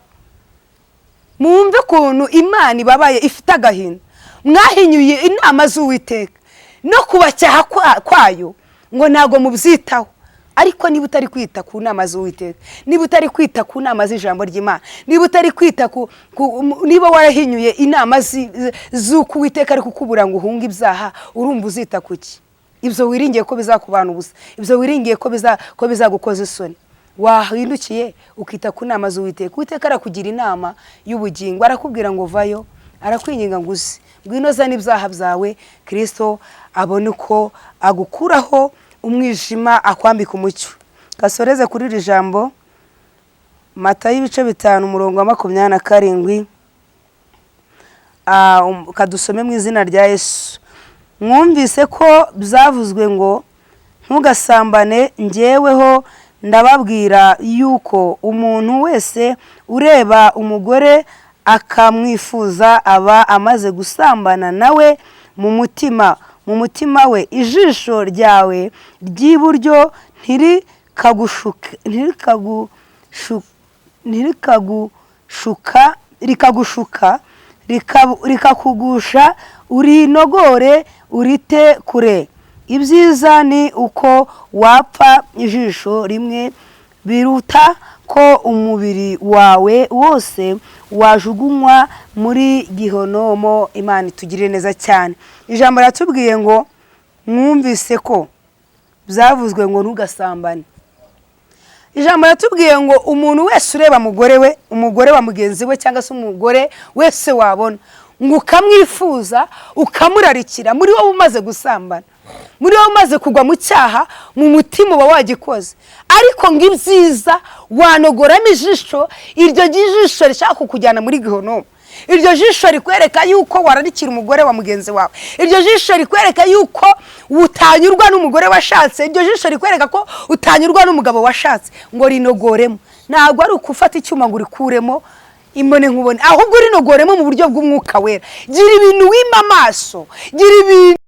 Speaker 1: Mwumve kuntu Imana ibabaye ifite agahinda. Mwahinyuye inama z'Uwiteka no kubacyaha kwayo ngo ntago mubyitaho. Ariko niba utari kwita ku nama z'Uwiteka, niba utari kwita ku nama z'ijambo ry'Imana, niba utari kwita niba warahinyuye inama z'uko Uwiteka ari kukubura ngo uhunge ibyaha, urumva uzita kuki? ibyo wiringiye ko bizakubana ubusa, ibyo wiringiye ko bizagukoza isoni, wahindukiye ukita ku nama z'Uwiteka. Uwiteka arakugira inama y'ubugingo, arakubwira ngo vayo, arakwinginga ngo uze, ngwino zana ibyaha byawe, Kristo abone uko agukuraho umwijima, akwambika umucyo. Gasoreze kuri iri jambo Matayo ibice 5 umurongo wa 27, kadusome mu izina rya Yesu. Mwumvise ko byavuzwe ngo ntugasambane, njyeweho ndababwira yuko umuntu wese ureba umugore akamwifuza aba amaze gusambana nawe mu mutima we. Ijisho ryawe ry'iburyo rikagushuka rikakugusha, urinogore urite kure. Ibyiza ni uko wapfa ijisho rimwe biruta ko umubiri wawe wose wajugunywa muri gihonomo. Imana itugirire neza cyane. Ijambo ratubwiye ngo mwumvise ko byavuzwe ngo ntugasambane. Ijambo ratubwiye ngo umuntu wese ureba umugore wa mugenzi we cyangwa se umugore wese wabona ngo ukamwifuza ukamurarikira, muri wowe umaze gusambana, muri wowe umaze kugwa mu cyaha, mu mutima uba wagikoze. Ariko ngo ibyiza wanogoramo ijisho, iryo jisho rishaka kukujyana muri gihonomo. Iryo jisho rikwereka yuko wararikira umugore wa mugenzi wawe, iryo jisho rikwereka yuko utanyurwa n'umugore washatse, iryo jisho rikwereka ko utanyurwa n'umugabo washatse, ngo rinogoremo. Ntabwo ari ukufata icyuma ngo urikuremo imbone nkubone, ahubwo rinogoremo mu buryo bw'Umwuka Wera. Gira ibintu wima amaso, gira ibintu